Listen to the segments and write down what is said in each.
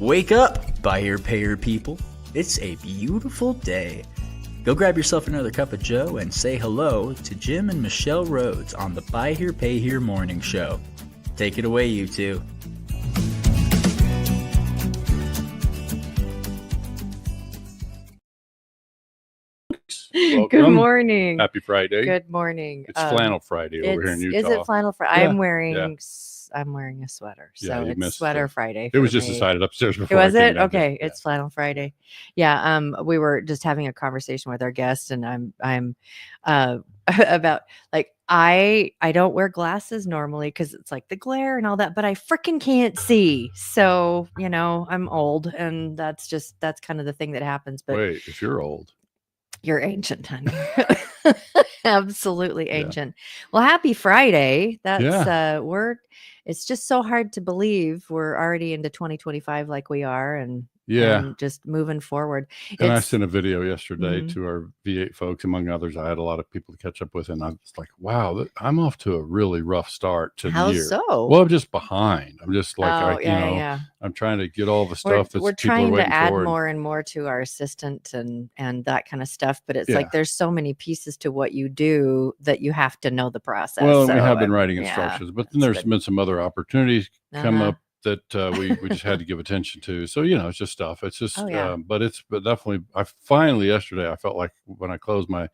Wake up, buyer payer people. It's a beautiful day. Go grab yourself another cup of joe and say hello to Jim and Michelle Rhoads on the Buy Here Pay Here Morning Show. Take it away, you two. Welcome. Good morning. Happy Friday. Good morning. It's Flannel Friday over here in Utah. Is it Flannel Friday? Yeah. I'm wearing a sweater, so you it's missed Sweater it. Friday. It was for just me. decided upstairs before. Was I came it? down. Okay, it's Flannel Friday. Yeah. We were just having a conversation with our guest, and I'm about like I don't wear glasses normally because it's like the glare and all that, but I freaking can't see. So I'm old, and that's kind of the thing that happens. But Wait, if you're old, you're ancient, honey. Absolutely ancient. Well, happy Friday. That's it's just so hard to believe we're already into 2025 like we are and just moving forward. And I sent a video yesterday to our V8 folks, among others. I had a lot of people to catch up with, and I was like, wow, I'm off to a really rough start to the year. How so? Well, I'm just behind. I'm just like, I'm trying to get all the stuff we're trying to add more and more to our assistant and that kind of stuff, but it's like there's so many pieces to what you do that you have to know the process. Well, we have been writing instructions, but then there's been some other opportunities come up that we just had to give attention to. So, it's just stuff. It's just, but definitely, yesterday, I felt like when I closed my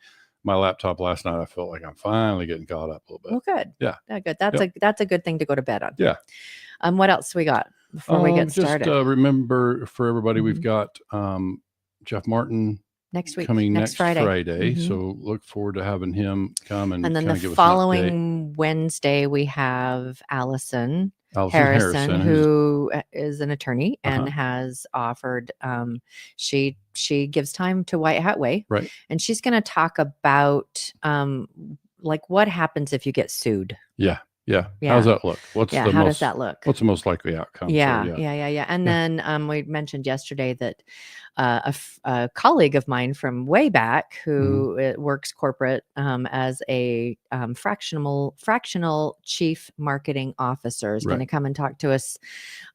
laptop last night, I felt like I'm finally getting caught up a little bit. Well, good. Yeah. Good. That's a good thing to go to bed on. Yeah. What else we got before we get started? Just remember for everybody, we've got Jeff Martin next week, coming next Friday. So look forward to having him come and then the following Wednesday, we have Allison Harrison, who is an attorney and has offered, she gives time to White Hat Way. Right. And she's going to talk about, like what happens if you get sued. Yeah. How's that look? How does that look? What's the most likely outcome? Yeah. And then we mentioned yesterday that a colleague of mine from way back who works corporate as a fractional chief marketing officer is going to come and talk to us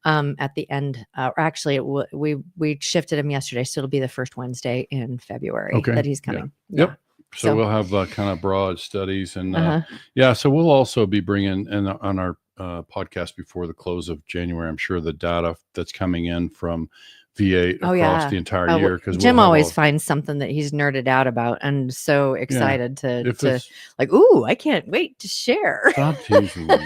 at the end. Actually, we shifted him yesterday, so it'll be the first Wednesday in February that he's coming. Yep. So we'll have kind of broad studies and so we'll also be bringing in on our podcast before the close of January, I'm sure the data that's coming in from V8 across the entire year. Because Jim always finds something that he's nerded out about and so excited to like, ooh, I can't wait to share. Stop teasing me.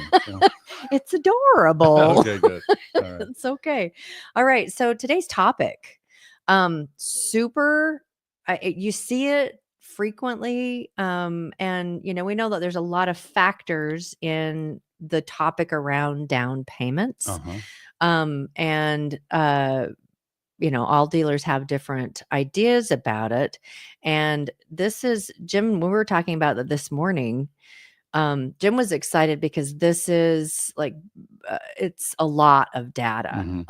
It's adorable. Okay, good. All right. It's okay. All right. So today's topic, you see it frequently. And, we know that there's a lot of factors in the topic around down payments. And, all dealers have different ideas about it. And this is Jim, we were talking about that this morning. Jim was excited because this is like, it's a lot of data,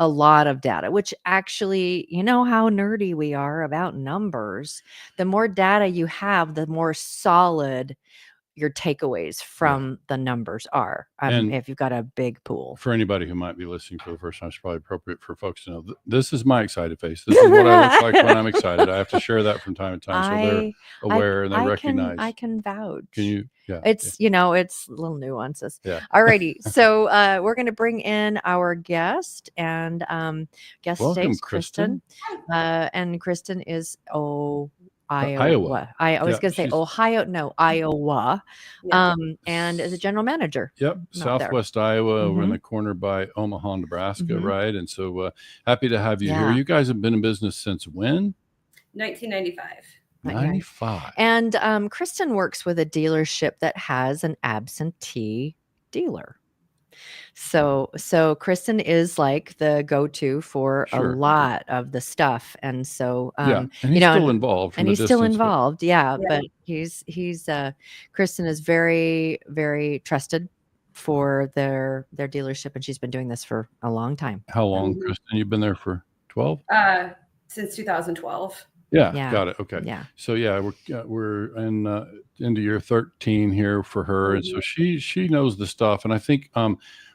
which actually, how nerdy we are about numbers. The more data you have, the more solid your takeaways from the numbers are. If you've got a big pool. For anybody who might be listening for the first time, it's probably appropriate for folks to know this is my excited face. This is what I look like when I'm excited. I have to share that from time to time so they're aware and they recognize. I can vouch. Can you? Yeah. It's it's little nuances. Yeah. Alrighty. So we're going to bring in our guest and guest Welcome, stays Kristin. And Kristin is Iowa. I was going to say Ohio. No, Iowa. And is a general manager. Yep. Southwest Iowa over in the corner by Omaha, Nebraska. Right. And so happy to have you here. You guys have been in business since when? 1995. 95. And Kristin works with a dealership that has an absentee dealer. So Kristin is like the go-to for a lot of the stuff. And so, and he's still involved. And he's still involved. But he's Kristin is very, very trusted for their dealership. And she's been doing this for a long time. How long, Kristin? You've been there for 12? Since 2012. Yeah, got it. Okay. Yeah. So we're in into year 13 here for her, and so she knows the stuff. And I think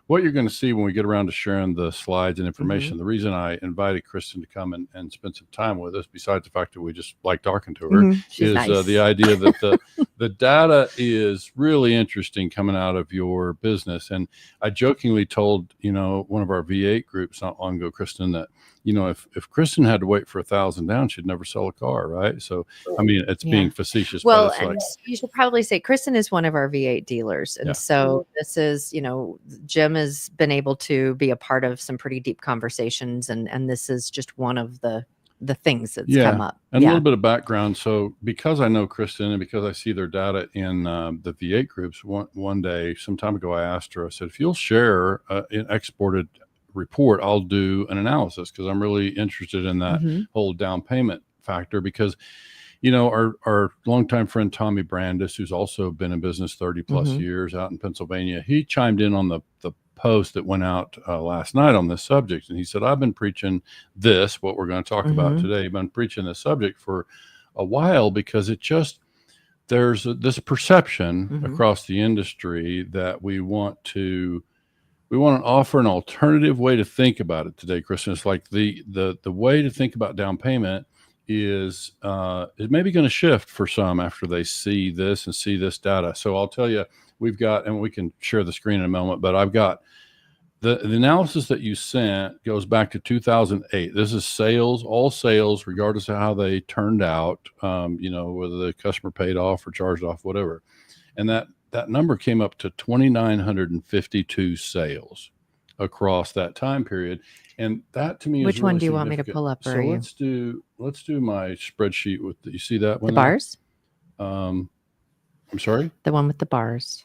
what you're going to see when we get around to sharing the slides and information, the reason I invited Kristin to come and spend some time with us, besides the fact that we just like talking to her, is nice. The idea that the data is really interesting coming out of your business. And I jokingly told, one of our V8 groups not long ago, Kristin, that, if Kristin had to wait for 1,000 down, she'd never sell a car, right? So, I mean, it's being facetious. Well, but and you should probably say Kristin is one of our V8 dealers. And so this is, Jim has been able to be a part of some pretty deep conversations. And this is just one of the things that's come up. And a little bit of background. So because I know Kristin and because I see their data in the V8 groups, one day, some time ago, I asked her, I said, if you'll share an exported report, I'll do an analysis, because I'm really interested in that whole down payment factor. Because our longtime friend Tommy Brandis, who's also been in business 30 plus years out in Pennsylvania, he chimed in on the post that went out last night on this subject, and he said, I've been preaching what we're going to talk about today. I've been preaching this subject for a while, because it just, there's this perception across the industry that we want to offer an alternative way to think about it today, Kristin. It's like the way to think about down payment is maybe going to shift for some after they see this and see this data. So I'll tell you, we've got, and we can share the screen in a moment, but I've got the analysis that you sent goes back to 2008. This is sales, all sales, regardless of how they turned out, whether the customer paid off or charged off, whatever. And that number came up to 2,952 sales across that time period. And that to me Which is one really do you want me to pull up? So let's do my spreadsheet with you see that one? The bars? I'm sorry? The one with the bars.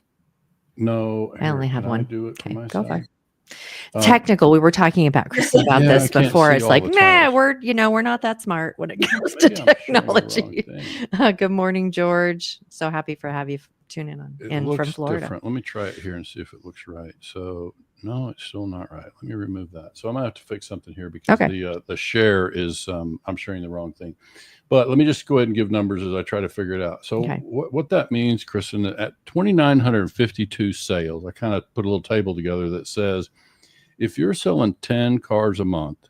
No. I only have one. Do it okay, for go for it. Technical. We were talking about Kristin about this before. It's like, we're not that smart when it comes to technology. Good morning, George. So happy to have you tune in on from Florida. Different. Let me try it here and see if it looks right. So no, it's still not right. Let me remove that. So I'm gonna have to fix something here, because the share is I'm sharing the wrong thing. But let me just go ahead and give numbers as I try to figure it out. So what that means, Kristin, at 2,952 sales, I kind of put a little table together that says, if you're selling 10 cars a month,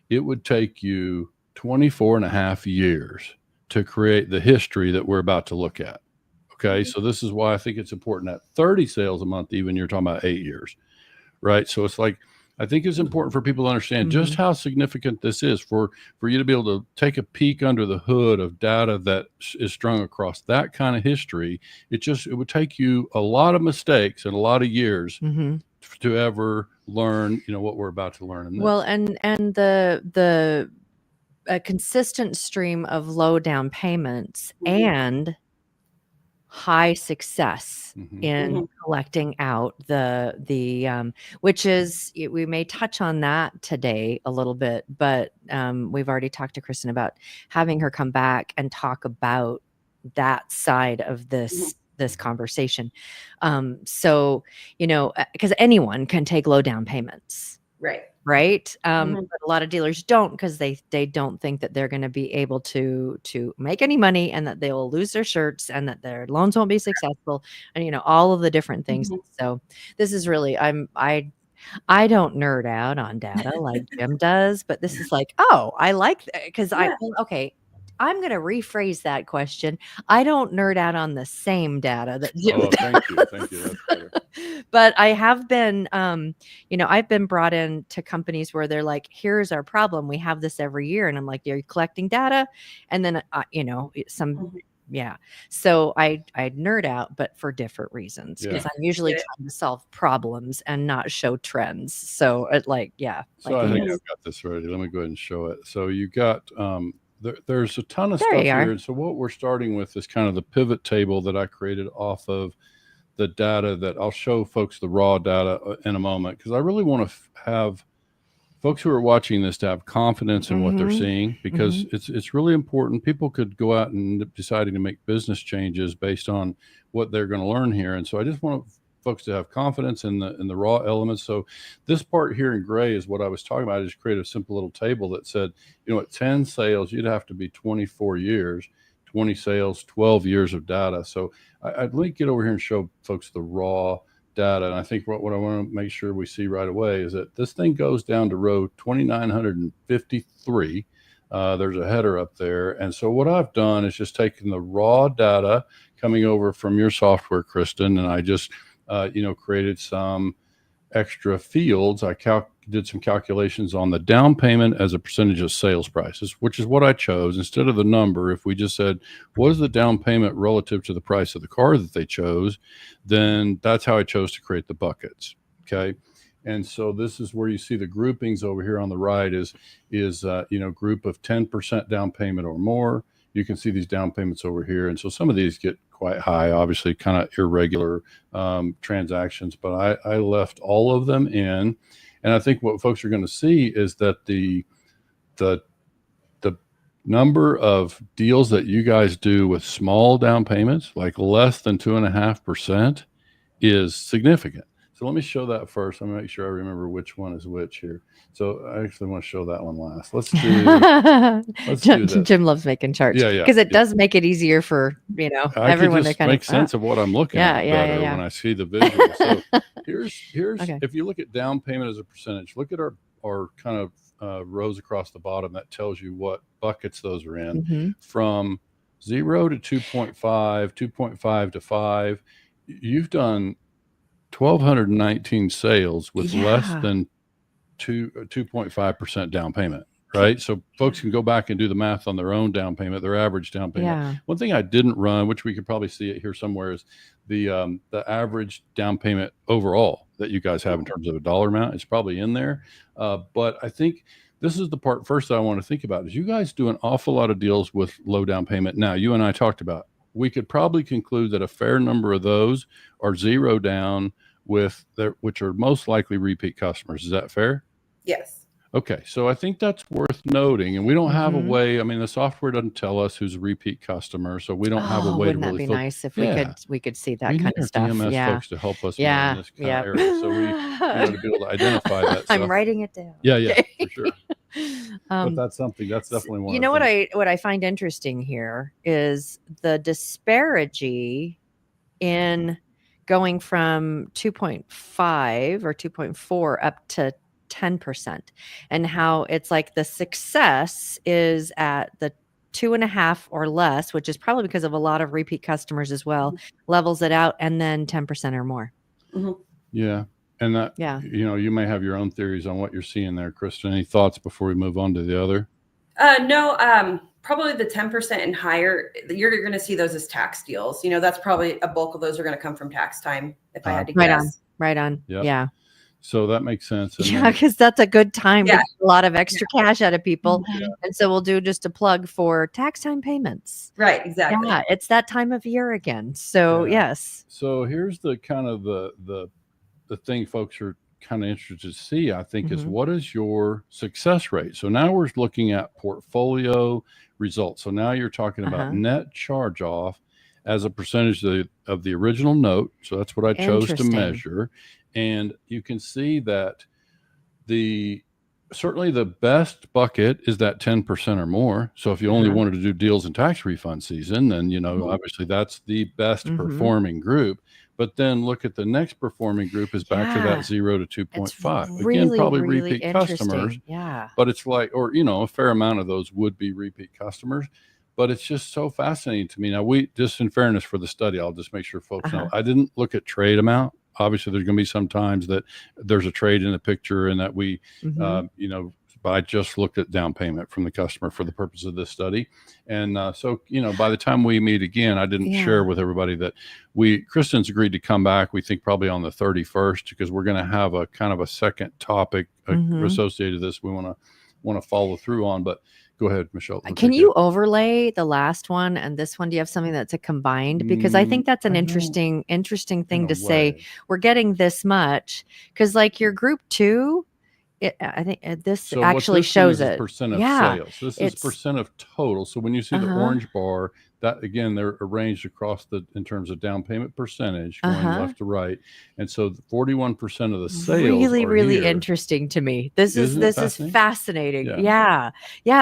it would take you 24 and a half years to create the history that we're about to look at. Okay. So this is why I think it's important at 30 sales a month, even you're talking about 8 years, right? So it's like, I think it's important for people to understand just how significant this is for you to be able to take a peek under the hood of data that is strung across that kind of history. It would take you a lot of mistakes and a lot of years to ever learn, what we're about to learn. In this. Well, and the a consistent stream of low down payments and high success in collecting out the which is, we may touch on that today a little bit, but we've already talked to Kristin about having her come back and talk about that side of this conversation. So, because anyone can take low down payments. Right. But a lot of dealers don't, because they don't think that they're going to be able to make any money, and that they will lose their shirts, and that their loans won't be successful, and all of the different things. So this is really, I don't nerd out on data like Jim does, but this is like, I like that, because I'm going to rephrase that question. I don't nerd out on the same data that Jim does. Thank you. That's better. But I have been, I've been brought in to companies where they're like, here's our problem. We have this every year. And I'm like, are you collecting data? And then, So I nerd out, but for different reasons, because I'm usually trying to solve problems and not show trends. So I think I've got this ready. Let me go ahead and show it. So you got, there's a ton of stuff here. And so what we're starting with is kind of the pivot table that I created off of the data that I'll show folks, the raw data, in a moment, because I really want to have folks who are watching this to have confidence in what they're seeing, because it's really important. People could go out and deciding to make business changes based on what they're going to learn here. And so I just want folks to have confidence in the raw elements. So this part here in gray is what I was talking about. I just created a simple little table that said, at 10 sales, you'd have to be 24 years, 20 sales, 12 years of data. So I'd like to get over here and show folks the raw data, and I think what I want to make sure we see right away is that this thing goes down to row 2953. There's a header up there. And so what I've done is just taken the raw data coming over from your software, Kristin, and I just, created some extra fields. I did some calculations on the down payment as a percentage of sales prices, which is what I chose. Instead of the number, if we just said, what is the down payment relative to the price of the car that they chose, then that's how I chose to create the buckets. Okay. And so this is where you see the groupings over here on the right is group of 10% down payment or more. You can see these down payments over here. And so some of these get quite high, obviously kind of irregular transactions, but I left all of them in. And I think what folks are going to see is that the number of deals that you guys do with small down payments, like less than 2.5%, is significant. So let me show that first. I'm gonna make sure I remember which one is which here. So I actually want to show that one last. Let's do this. Jim loves making charts. Yeah. Because it does make it easier for, everyone to kind make sense of what I'm looking at better when I see the visual. So here's okay. If you look at down payment as a percentage, look at our kind of rows across the bottom that tells you what buckets those are in. From 0 to 2.5, 2.5 to 5. You've done 1,219 sales with less than 2.5% down payment, right? So folks can go back and do the math on their own down payment, their average down payment. Yeah. One thing I didn't run, which we could probably see it here somewhere, is the average down payment overall that you guys have in terms of a dollar amount. It's probably in there. But I think this is the part first that I want to think about is you guys do an awful lot of deals with low down payment. Now, you and I talked about, we could probably conclude that a fair number of those are zero down which are most likely repeat customers. Is that fair? Yes. Okay. So I think that's worth noting. And we don't have a way, the software doesn't tell us who's a repeat customer. So we don't have a way to really wouldn't that be nice if we could see that kind of stuff. DMS folks to help us in this kind of area. So we to be able to identify that stuff. I'm writing it down. Yeah, for sure. But that's definitely one. What I find interesting here is the disparity in going from 2.5 or 2.4 up to 10%, and how it's like the success is at the 2.5 or less, which is probably because of a lot of repeat customers as well, levels it out, and then 10% or more. Yeah. And that, you may have your own theories on what you're seeing there, Kristin. Any thoughts before we move on to the other? No, probably the 10% and higher, you're going to see those as tax deals. That's probably a bulk of those are going to come from tax time, if I had to guess. Right on. Yep. Yeah. So that makes sense. And because that's a good time to get a lot of extra cash out of people. Yeah. And so we'll do just a plug for tax time payments. Right, exactly. Yeah, it's that time of year again. So yes. So here's the kind of the thing folks are kind of interested to see, I think, is what is your success rate? So now we're looking at portfolio results. So now you're talking about net charge off as a percentage of the original note. So that's what I chose to measure. And you can see that certainly the best bucket is that 10% or more. So if you only wanted to do deals in tax refund season, then, obviously that's the best performing group. But then look at the next performing group is back to that 0 to 2.5. Again, probably repeat customers. Yeah. But it's like, or, a fair amount of those would be repeat customers. But it's just so fascinating to me. Now, just in fairness for the study, I'll just make sure folks know, I didn't look at trade amount. Obviously, there's going to be some times that there's a trade in the picture and that we, but I just looked at down payment from the customer for the purpose of this study. And so, by the time we meet again, I didn't share with everybody that Kristin's agreed to come back, we think probably on the 31st, because we're going to have a kind of a second topic associated with this we want to follow through on. But go ahead, Michelle. Can you overlay the last one and this one? Do you have something that's a combined? Because I think that's an interesting thing to say. We're getting this much because like your group 2, I think this actually shows it. Percent of sales. This is percent of total. So when you see the orange bar, that again, they're arranged across in terms of down payment percentage going left to right. And so 41% of the sales really here. Interesting to me. This is fascinating. Yeah,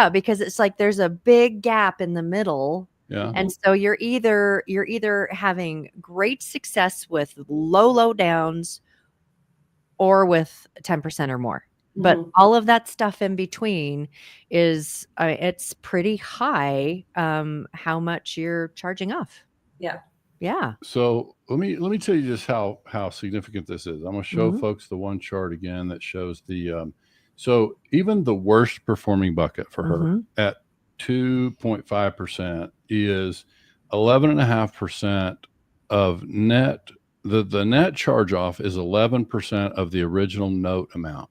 because it's like there's a big gap in the middle Yeah. And so you're either having great success with low downs or with 10% or more. But all of that stuff in between is it's pretty high how much you're charging off. Yeah. Yeah. So let me tell you just how significant this is. I'm going to show folks the one chart again that shows the so even the worst performing bucket for her at 2.5% is 11.5% of net. The net charge off is 11% of the original note amount,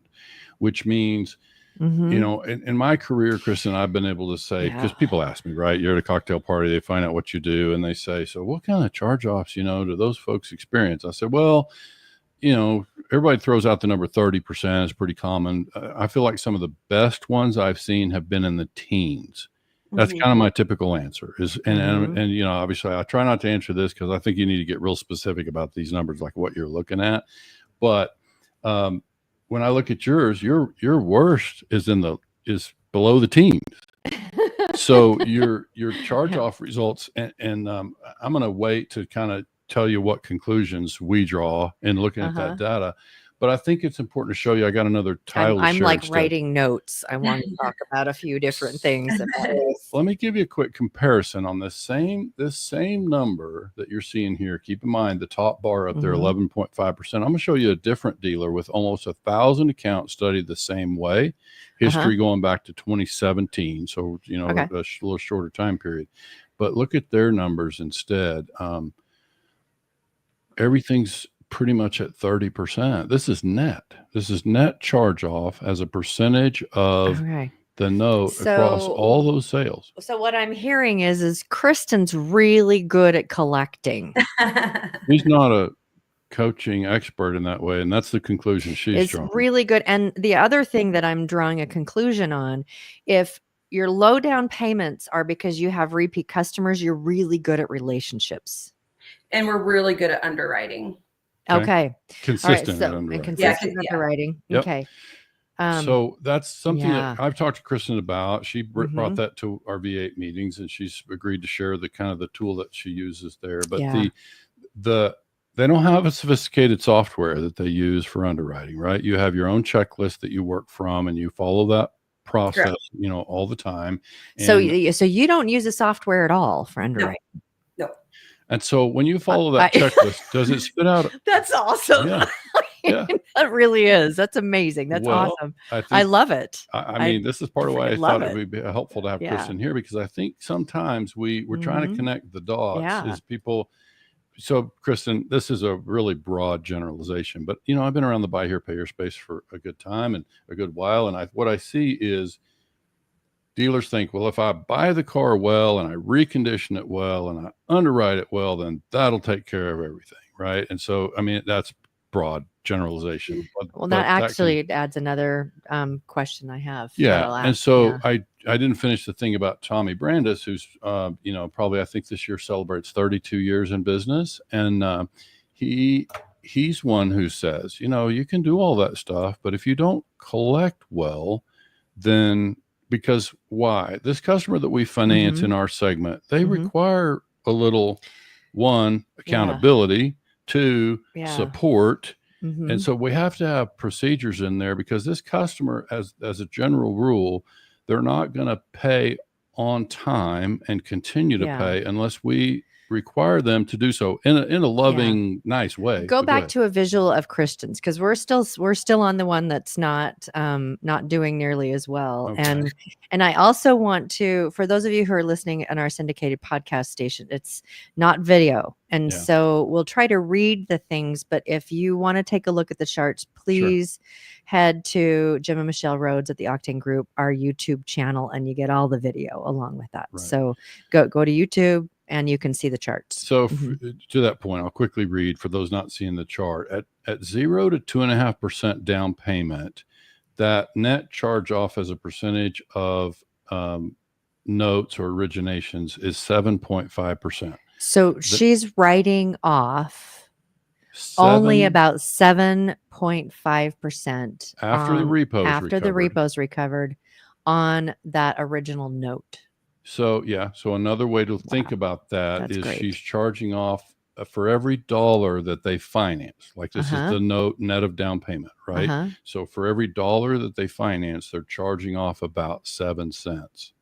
which means, you know, in my career, Kristin, I've been able to say, because people ask me, right? You're at a cocktail party, they find out what you do, and they say, so what kind of charge offs, you know, do those folks experience? I said, well, you know, everybody throws out the number 30% is pretty common. I feel like some of the best ones I've seen have been in the teens. That's kind of my typical answer is, and you know, obviously I try not to answer this because I think you need to get real specific about these numbers, like what you're looking at. But when I look at yours, your worst is below the teens. So your charge off results, and I'm going to wait to kind of tell you what conclusions we draw in looking at that data. But I think it's important to show you. I got another title. I'm like writing notes. I want to talk about a few different things. Let me give you a quick comparison on this same number that you're seeing here. Keep in mind the top bar up there, 11.5%. I'm going to show you a different dealer with almost 1,000 accounts studied the same way. History going back to 2017, so you know, a little shorter time period. But look at their numbers instead. Everything's pretty much at 30%. This is net charge off as a percentage of the note across all those sales. So what I'm hearing is Kristin's really good at collecting. He's not a coaching expert in that way, and that's the conclusion she's drawing. It's really good. And the other thing that I'm drawing a conclusion on, if your low down payments are because you have repeat customers, you're really good at relationships. And we're really good at underwriting. Okay. Consistent underwriting. Consistent underwriting. Yep. Okay. So that's something that I've talked to Kristin about. She brought that to our V8 meetings, and she's agreed to share the kind of the tool that she uses there. But they don't have a sophisticated software that they use for underwriting, right? You have your own checklist that you work from, and you follow that process, you know, all the time. And so you don't use a software at all for underwriting? No. And so when you follow that checklist, does it spit out? That's awesome. Yeah. That really is. That's amazing. That's awesome. I love it. I mean, this is part of why I thought it would be helpful to have Kristin here, because I think sometimes we're trying to connect the dots is people. So Kristin, this is a really broad generalization, but you know, I've been around the buy here, pay here space for a good time and a good while. And what I see is dealers think, well, if I buy the car well and I recondition it well and I underwrite it well, then that'll take care of everything. Right. And so, I mean, that's broad generalization. Well, that actually adds another question I have. And so I didn't finish the thing about Tommy Brandis, who's, you know, probably I think this year celebrates 32 years in business. And he's one who says, you know, you can do all that stuff, but if you don't collect well, then because why? This customer that we finance in our segment, they require a little, one, accountability, two, support. And so we have to have procedures in there, because this customer, as a general rule, they're not going to pay on time and continue to pay unless we require them to do so in a loving, nice way. Go back to a visual of Kristin's, because we're still on the one that's not doing nearly as well. Okay. And I also want to, for those of you who are listening on our syndicated podcast station, it's not video. And so we'll try to read the things, but if you want to take a look at the charts, please head to Jim and Michelle Rhoads at the Octane Group, our YouTube channel, and you get all the video along with that. Right. So go to YouTube and you can see the charts. So to that point, I'll quickly read for those not seeing the chart. At 0 to 2.5% down payment, that net charge off as a percentage of notes or originations is 7.5%. So she's writing off only about 7.5% after the repos recovered on that original note. So another way to think about that is she's charging off for every dollar that they finance. Like this is the net of down payment, right? So for every dollar that they finance, they're charging off about 7 cents.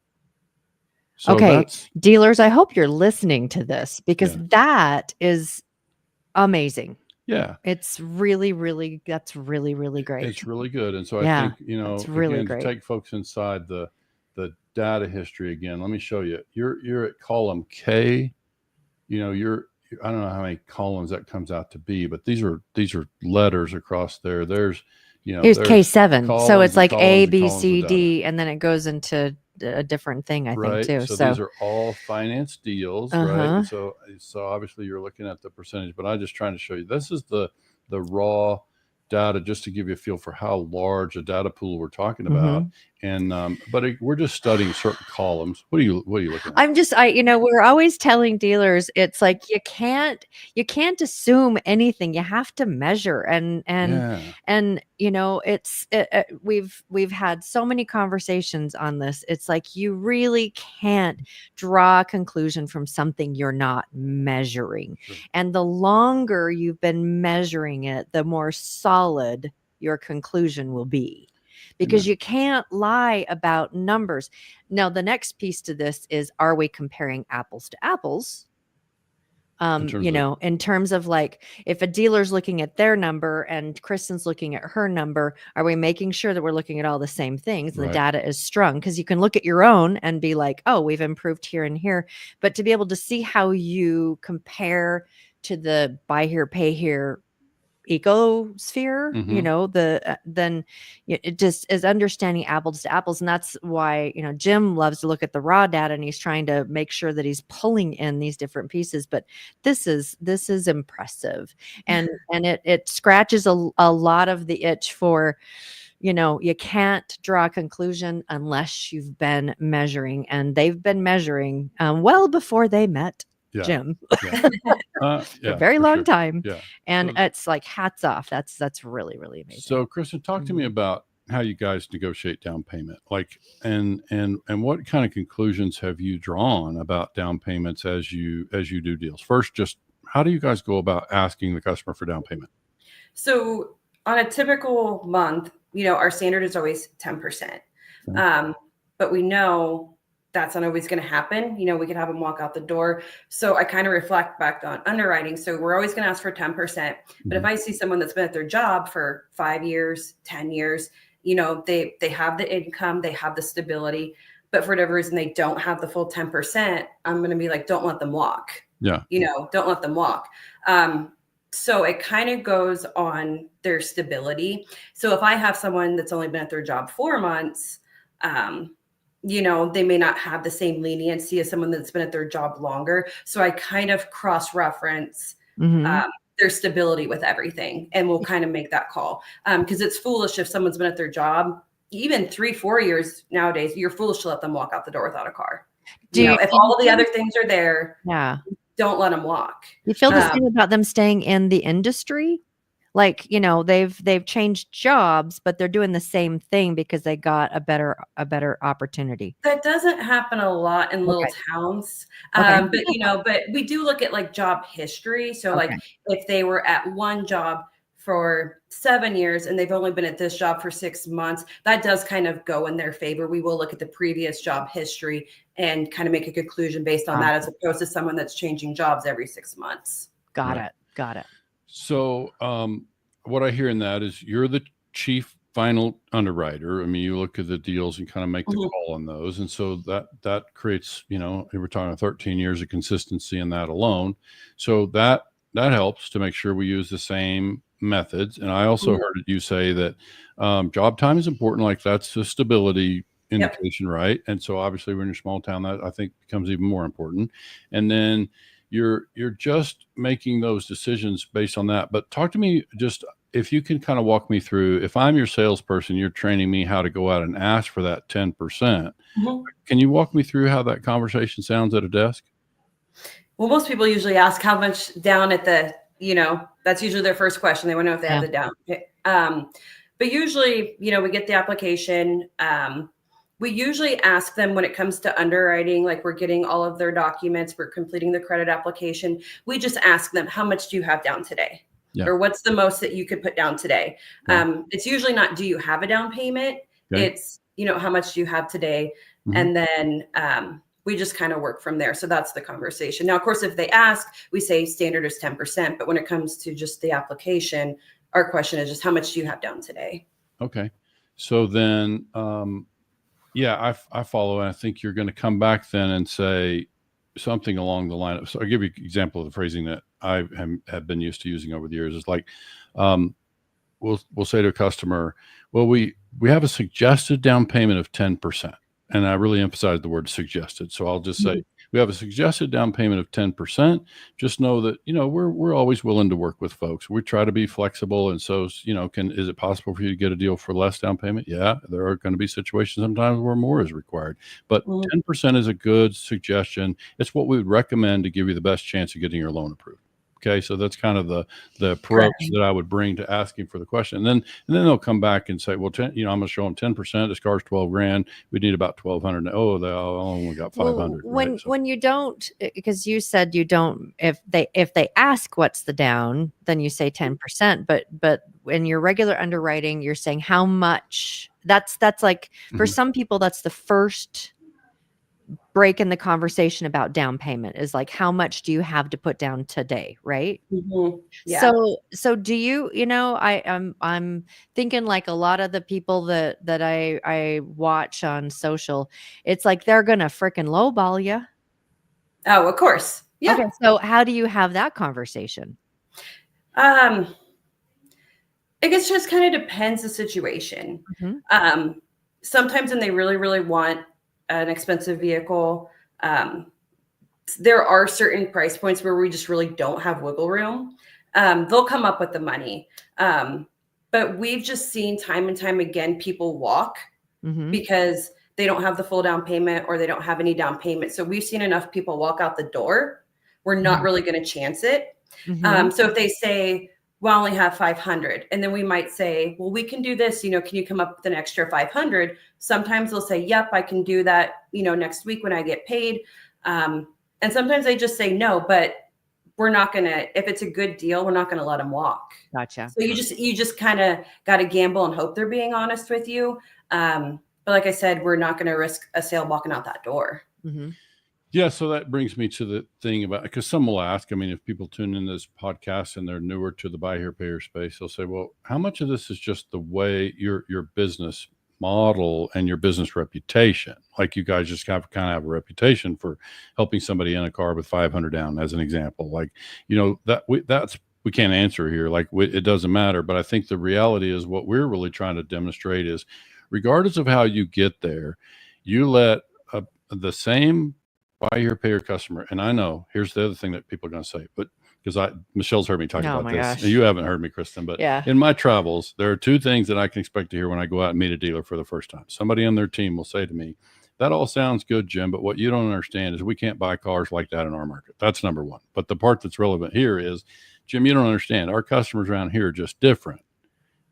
So okay, dealers, I hope you're listening to this because that is amazing. Yeah. It's really, really, that's really, really great. It's really good. And so I think, it's really great. To take folks inside the data history again, let me show you. You're at column K. I don't know how many columns that comes out to be, but these are letters across there. Here's K7. So it's like A, B, C, D, and then it goes into a different thing, I think, too. So these are all finance deals, right? And so obviously you're looking at the percentage, but I'm just trying to show you, this is the raw data just to give you a feel for how large a data pool we're talking about. And but we're just studying certain columns. What are you looking at? We're always telling dealers, it's like you can't assume anything. You have to measure and we've had so many conversations on this. It's like you really can't draw a conclusion from something you're not measuring. Sure. And the longer you've been measuring it, the more solid your conclusion will be. Because you can't lie about numbers. Now, the next piece to this is, are we comparing apples to apples? In terms of like, if a dealer's looking at their number and Kristin's looking at her number, are we making sure that we're looking at all the same things? Right. The data is strung, because you can look at your own and be like, oh, we've improved here and here. But to be able to see how you compare to the buy here, pay here ecosphere, then it just is understanding apples to apples. And that's why, Jim loves to look at the raw data and he's trying to make sure that he's pulling in these different pieces. But this is impressive. And it scratches a lot of the itch for, you can't draw a conclusion unless you've been measuring, and they've been measuring well before they met Jim. A very long time. And it's like, hats off. That's really, really amazing. So Kristin, talk to me about how you guys negotiate down payment, like, and what kind of conclusions have you drawn about down payments as you do deals? First, just how do you guys go about asking the customer for down payment? So on a typical month, our standard is always 10%. But we know that's not always going to happen. We could have them walk out the door. So I kind of reflect back on underwriting. So we're always going to ask for 10%. But if I see someone that's been at their job for 5 years, 10 years, they have the income, they have the stability, but for whatever reason, they don't have the full 10%. I'm going to be like, don't let them walk. Yeah. Don't let them walk. So it kind of goes on their stability. So if I have someone that's only been at their job 4 months, they may not have the same leniency as someone that's been at their job longer. So I kind of cross-reference their stability with everything, and we'll kind of make that call. Because it's foolish if someone's been at their job, even 3-4 years nowadays, you're foolish to let them walk out the door without a car. If all the other things are there, don't let them walk. You feel the same about them staying in the industry? Like, they've changed jobs, but they're doing the same thing because they got a better opportunity. That doesn't happen a lot in little towns. But we do look at like job history. So like if they were at one job for 7 years and they've only been at this job for 6 months, that does kind of go in their favor. We will look at the previous job history and kind of make a conclusion based on that, as opposed to someone that's changing jobs every 6 months. Got it. So what I hear in that is you're the chief final underwriter. I mean, you look at the deals and kind of make the call on those. And so that creates, we're talking 13 years of consistency in that alone. So that helps to make sure we use the same methods. And I also heard you say that job time is important. Like that's a stability indication, right? And so obviously when you're a small town, that I think becomes even more important. And then you're just making those decisions based on that. But talk to me, just if you can kind of walk me through, if I'm your salesperson, you're training me how to go out and ask for that 10%. Can you walk me through how that conversation sounds at a desk? Well, most people usually ask how much down at the, that's usually their first question. They want to know if they have the down. But usually, we get the application. We usually ask them when it comes to underwriting, like we're getting all of their documents, we're completing the credit application. We just ask them, how much do you have down today? Yeah. Or what's the most that you could put down today? Okay. It's usually not, do you have a down payment? Okay. It's, how much do you have today? Mm-hmm. And then we just kind of work from there. So that's the conversation. Now, of course, if they ask, we say standard is 10%. But when it comes to just the application, our question is just how much do you have down today? Okay. So then, yeah, I follow. And I think you're going to come back then and say something along the line of, so I'll give you an example of the phrasing that I have been used to using over the years. It's like, we'll say to a customer, well, we have a suggested down payment of 10%. And I really emphasize the word suggested. So I'll just say, we have a suggested down payment of 10%. Just know that, we're always willing to work with folks. We try to be flexible. And so, is it possible for you to get a deal for less down payment? Yeah, there are going to be situations sometimes where more is required, but 10% is a good suggestion. It's what we would recommend to give you the best chance of getting your loan approved. Okay. So that's kind of the approach that I would bring to asking for the question. And then they'll come back and say, well, I'm going to show them 10%, this car's $12,000. We need about 1,200. Oh, they only got 500. Well, when you don't, because you said you don't, if they ask what's the down, then you say 10%, but in your regular underwriting, you're saying how much. That's like, for some people, that's the first break in the conversation about down payment, is like, how much do you have to put down today, right? Mm-hmm. Yeah. So do you, I'm thinking like a lot of the people that I watch on social, it's like they're gonna freaking lowball you. Oh, of course. Yeah. Okay. So how do you have that conversation? I guess just kind of depends the situation. Mm-hmm. Sometimes when they really, really want an expensive vehicle, there are certain price points where we just really don't have wiggle room. They'll come up with the money. But we've just seen time and time again, people walk because they don't have the full down payment or they don't have any down payment. So we've seen enough people walk out the door. We're not really going to chance it. So if they say, well, I only have 500. And then we might say, well, we can do this, can you come up with an extra 500? Sometimes they'll say, yep, I can do that, next week when I get paid. And sometimes they just say no, but we're not going to, if it's a good deal, we're not going to let them walk. Gotcha. So you just kind of got to gamble and hope they're being honest with you. But like I said, we're not going to risk a sale walking out that door. Mm-hmm. Yeah, so that brings me to the thing about, because some will ask, if people tune in this podcast and they're newer to the buy here, pay here space, they'll say, well, how much of this is just the way your business model and your business reputation? Like you guys just kind of have a reputation for helping somebody in a car with 500 down, as an example. Like, we can't answer here. Like it doesn't matter. But I think the reality is what we're really trying to demonstrate is, regardless of how you get there, you let the same buy here, pay here customer. And I know here's the other thing that people are going to say, but because Michelle's heard me talk about this. Gosh. You haven't heard me, Kristin, but in my travels, there are two things that I can expect to hear when I go out and meet a dealer for the first time. Somebody on their team will say to me, that all sounds good, Jim, but what you don't understand is we can't buy cars like that in our market. That's number one. But the part that's relevant here is, Jim, you don't understand. Our customers around here are just different.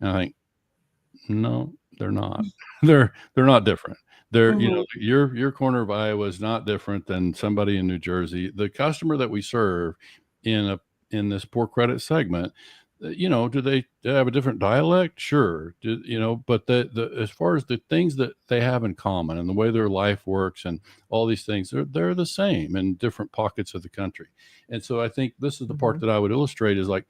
And I think, no, they're not. They're not different. They're, your corner of Iowa is not different than somebody in New Jersey. The customer that we serve in this poor credit segment, do they have a different dialect? Sure. But as far as the things that they have in common and the way their life works and all these things, they're the same in different pockets of the country. And so I think this is the part that I would illustrate is like,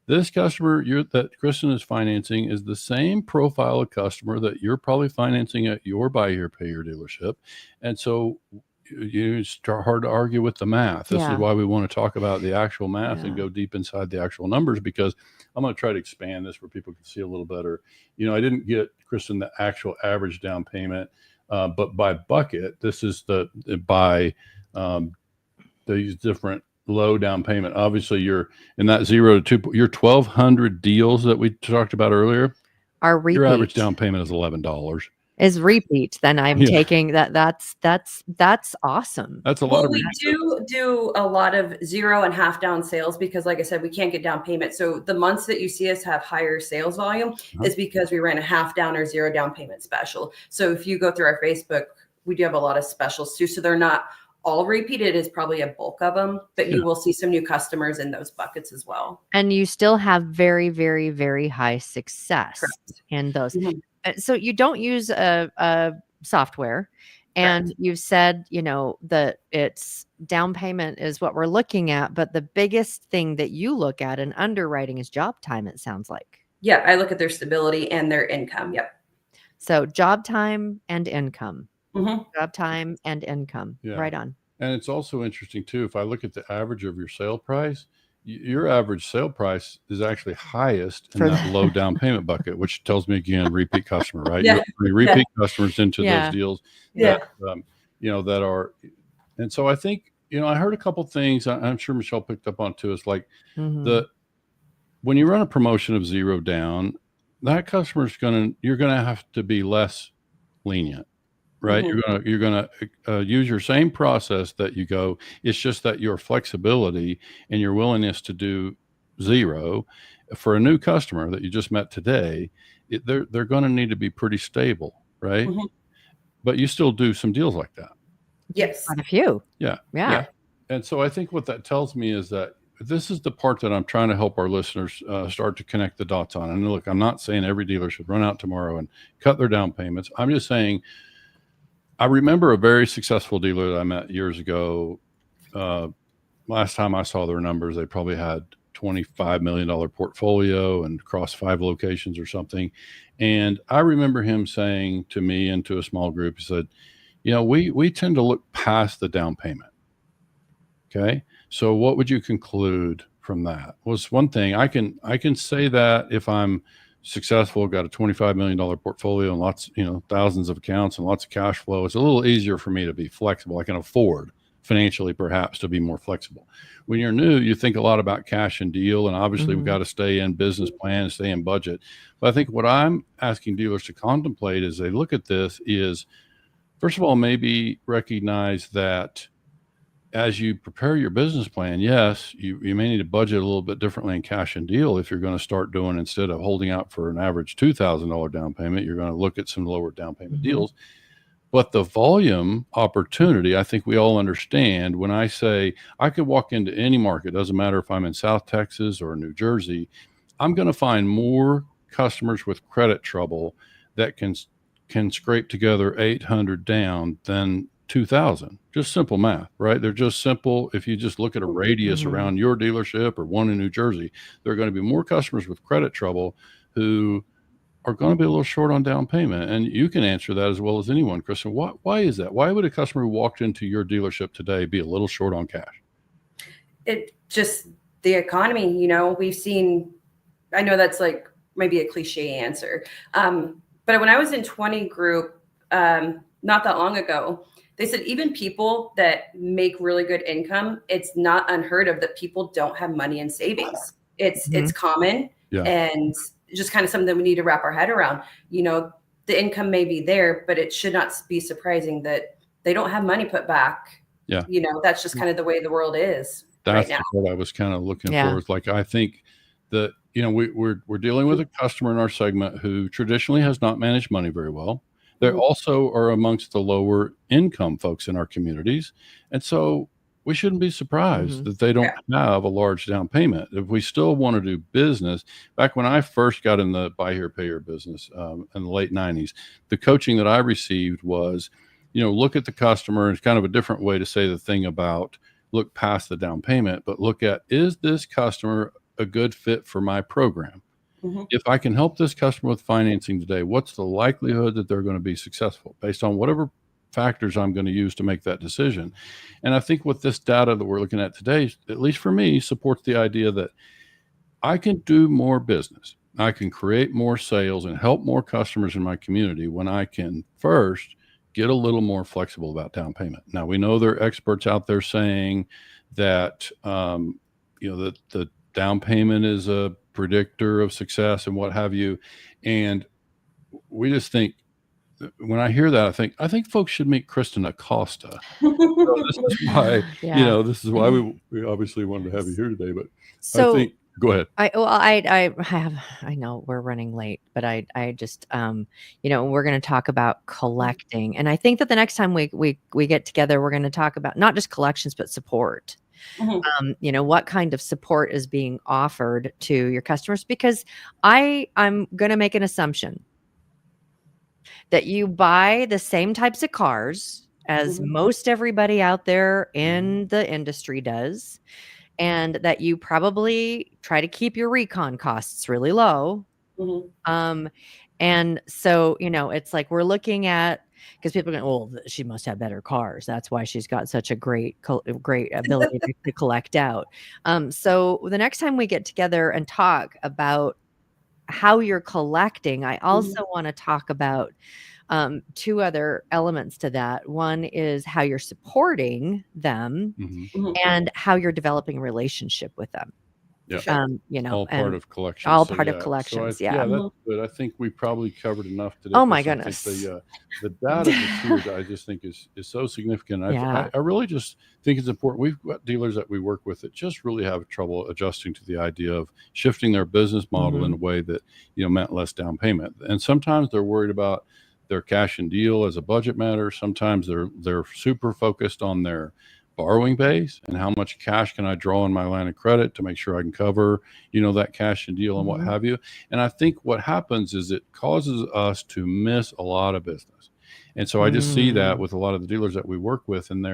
this customer that Kristin is financing is the same profile of customer that you're probably financing at your buy here, pay here dealership. And so it's hard to argue with the math. This is why we want to talk about the actual math and go deep inside the actual numbers, because I'm going to try to expand this where people can see a little better. I didn't get, Kristin, the actual average down payment, but by bucket, this is by these different low down payment. Obviously, you're in that 0 to 2. Your 1,200 deals that we talked about earlier. Our repeat. Your average down payment is $11. is repeat, then I'm taking that. That's awesome. That's a lot of. We do a lot of 0 and half down sales because, like I said, we can't get down payment. So the months that you see us have higher sales volume is because we ran a half down or 0 down payment special. So if you go through our Facebook, we do have a lot of specials too. So they're not all repeated, is probably a bulk of them, but you will see some new customers in those buckets as well. And you still have very, very, very high success in those. So you don't use a software, and you've said, that it's down payment is what we're looking at, but the biggest thing that you look at in underwriting is job time, it sounds like. Yeah, I look at their stability and their income. Yep. So job time and income. Job time and income. Yeah. Right on. And it's also interesting too, if I look at the average of your sale price, your average sale price is actually highest in that low down payment bucket, which tells me again, repeat customer, right? Yeah. You repeat customers into those deals that, that are, and so I think, I heard a couple things I'm sure Michelle picked up on too. It's like when you run a promotion of 0 down, that customer's you're going to have to be less lenient. Right. You're going to use your same process that you go. It's just that your flexibility and your willingness to do 0 for a new customer that you just met today, they're going to need to be pretty stable. Right. But you still do some deals like that. Yes. Quite a few. Yeah. And so I think what that tells me is that this is the part that I'm trying to help our listeners start to connect the dots on. And look, I'm not saying every dealer should run out tomorrow and cut their down payments. I'm just saying, I remember a very successful dealer that I met years ago. Last time I saw their numbers, they probably had $25 million portfolio and across 5 locations or something. And I remember him saying to me and to a small group, he said, we tend to look past the down payment. Okay. So what would you conclude from that? Was one thing I can say that if I'm successful, got a $25 million portfolio and lots, thousands of accounts and lots of cash flow, it's a little easier for me to be flexible. I can afford financially perhaps to be more flexible. When you're new, you think a lot about cash and deal, and obviously we've got to stay in business plan, stay in budget. But I think what I'm asking dealers to contemplate as they look at this is, first of all, maybe recognize that as you prepare your business plan, yes, you may need to budget a little bit differently in cash and deal. If you're going to start doing, instead of holding out for an average $2,000 down payment, you're going to look at some lower down payment deals. But the volume opportunity, I think we all understand. When I say I could walk into any market, doesn't matter if I'm in South Texas or New Jersey, I'm going to find more customers with credit trouble that can scrape together 800 down than 2,000. Just simple math, right? They're just simple. If you just look at a radius around your dealership or one in New Jersey, there are going to be more customers with credit trouble who are going to be a little short on down payment. And you can answer that as well as anyone, Kristin. Why is that? Why would a customer who walked into your dealership today be a little short on cash? It just, the economy, we've seen, I know that's like maybe a cliche answer. But when I was in 20 group, not that long ago, they said even people that make really good income, it's not unheard of that people don't have money in savings. It's common and just kind of something that we need to wrap our head around. The income may be there, but it should not be surprising that they don't have money put back. Yeah. That's just kind of the way the world is. That's right now. what I was kind of looking for. It's like, I think that, we're dealing with a customer in our segment who traditionally has not managed money very well. They also are amongst the lower income folks in our communities. And so we shouldn't be surprised that they don't have a large down payment. If we still want to do business, back when I first got in the buy here, pay here business in the late 90s, the coaching that I received was, look at the customer. It's kind of a different way to say the thing about look past the down payment, but look at, is this customer a good fit for my program? If I can help this customer with financing today, what's the likelihood that they're going to be successful based on whatever factors I'm going to use to make that decision? And I think with this data that we're looking at today, at least for me, supports the idea that I can do more business. I can create more sales and help more customers in my community when I can first get a little more flexible about down payment. Now, we know there are experts out there saying that, that the down payment is a predictor of success and what have you. And we just think when I hear that, I think folks should meet Kristin Acosta. So this is why, this is why we obviously wanted to have you here today. But so I think, go ahead. I know we're running late, but I just, we're going to talk about collecting. And I think that the next time we get together, we're going to talk about not just collections, but support. What kind of support is being offered to your customers? Because I'm going to make an assumption that you buy the same types of cars as most everybody out there in the industry does, and that you probably try to keep your recon costs really low. And so, it's like we're looking at, because people are going, well, she must have better cars. That's why she's got such a great ability to collect out. So the next time we get together and talk about how you're collecting, I also want to talk about two other elements to that. One is how you're supporting them and how you're developing a relationship with them. Yeah. All part of collections. All part of collections. So that's good. I think we probably covered enough today. Oh my goodness. The data that's here, I just think is so significant. I really just think it's important. We've got dealers that we work with that just really have trouble adjusting to the idea of shifting their business model in a way that, meant less down payment. And sometimes they're worried about their cash and deal as a budget matter. Sometimes they're super focused on their borrowing base and how much cash can I draw on my line of credit to make sure I can cover, that cash and deal and what have you. And I think what happens is it causes us to miss a lot of business. And so I just see that with a lot of the dealers that we work with, and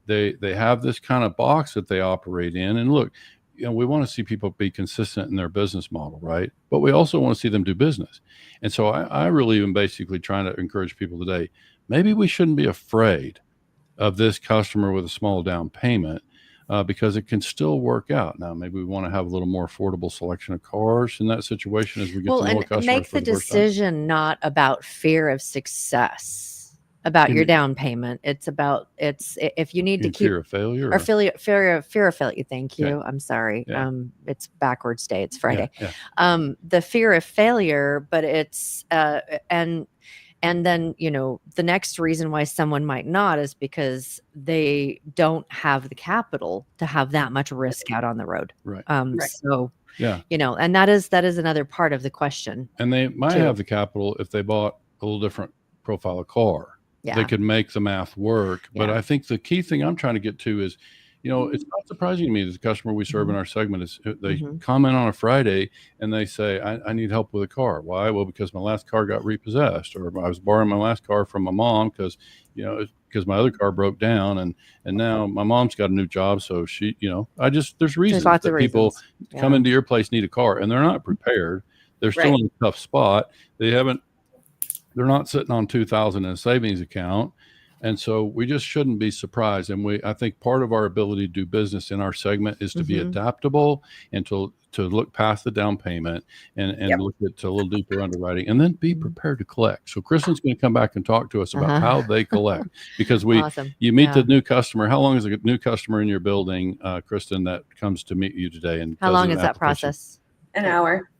they have this kind of box that they operate in. And look, we want to see people be consistent in their business model, right? But we also want to see them do business. And so I really am basically trying to encourage people today, maybe we shouldn't be afraid of this customer with a small down payment, because it can still work out. Now, maybe we want to have a little more affordable selection of cars in that situation as we get to know customers. Make the decision not about fear of success, about your down payment. It's if you need to keep fear of failure or fear of failure. Thank you. I'm sorry. Yeah. It's backwards day. It's Friday. Yeah. The fear of failure, but it's and then, the next reason why someone might not is because they don't have the capital to have that much risk out on the road. Right. So, and that is another part of the question. And they might have the capital if they bought a little different profile of car. They could make the math work. But I think the key thing I'm trying to get to is, it's not surprising to me that the customer we serve in our segment is they comment on a Friday and they say, I need help with a car. Why? Well, because my last car got repossessed, or I was borrowing my last car from my mom because my other car broke down, and now my mom's got a new job. So she, there's reasons that people come into your place, need a car, and they're not prepared. They're still in a tough spot. They're not sitting on $2,000 in a savings account. And so we just shouldn't be surprised. And I think part of our ability to do business in our segment is to be adaptable and to look past the down payment and look at a little deeper underwriting, and then be prepared to collect. So Kristin's going to come back and talk to us about how they collect, because you meet the new customer. How long is a new customer in your building, Kristin, that comes to meet you today? And how long is that process? An hour.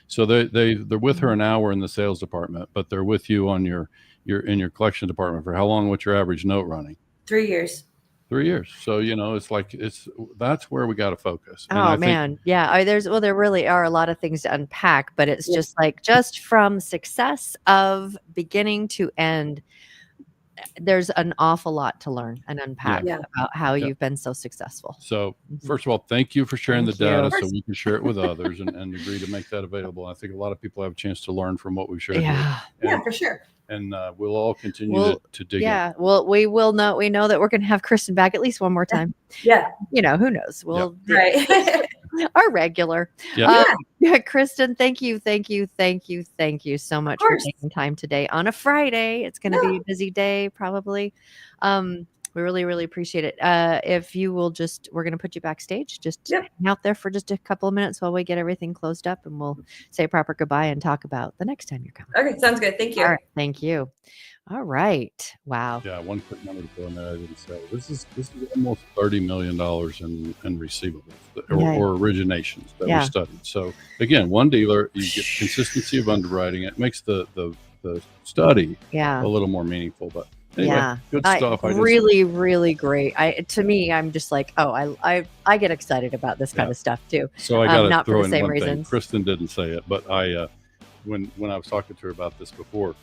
So they're with her an hour in the sales department, but they're with you on your collection department for how long? What's your average note running? 3 years. 3 years. So, that's where we got to focus. And there really are a lot of things to unpack, but it's just from success of beginning to end, there's an awful lot to learn and unpack about how you've been so successful. So first of all, thank you for sharing the data so we can share it with others and agree to make that available. I think a lot of people have a chance to learn from what we've shared. Yeah, for sure. And we'll all continue to dig in. Yeah, well, we know that we're going to have Kristin back at least one more time. Yeah. Who knows? Right. Our regular. Kristin, thank you so much for taking time today on a Friday. It's going to be a busy day, probably. We really, really appreciate it. If you will we're going to put you backstage, hang out there for just a couple of minutes while we get everything closed up, and we'll say a proper goodbye and talk about the next time you're coming. Okay, sounds good. Thank you. All right, thank you. All right. Wow. Yeah, one quick number to throw in there I didn't say. This is almost $30 million in receivables or originations that we studied. So again, one dealer, you get consistency of underwriting. It makes the the study Yeah. a little more meaningful. But anyway, Yeah. good stuff. Really, really great. To me, I'm just like, I get excited about this kind of stuff too. So I got to not throw for the in same one reasons. thing. Kristin didn't say it, but when I was talking to her about this before,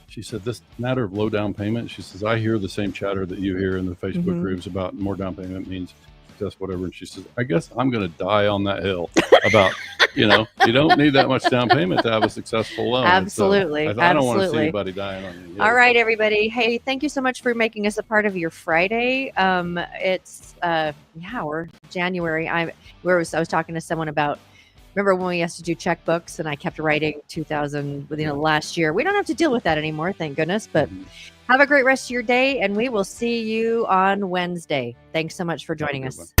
she said this matter of low down payment. She says, I hear the same chatter that you hear in the Facebook groups about more down payment means success, whatever. And she says, I guess I'm going to die on that hill about, you don't need that much down payment to have a successcul loan. Absolutely. So I don't want to see anybody dying on the hill. All right, everybody. Hey, thank you so much for making us a part of your Friday. It's we're January. I was talking to someone about, remember when we used to do checkbooks and I kept writing 2000 within the last year. We don't have to deal with that anymore, thank goodness. But have a great rest of your day, and we will see you on Wednesday. Thanks so much for joining us.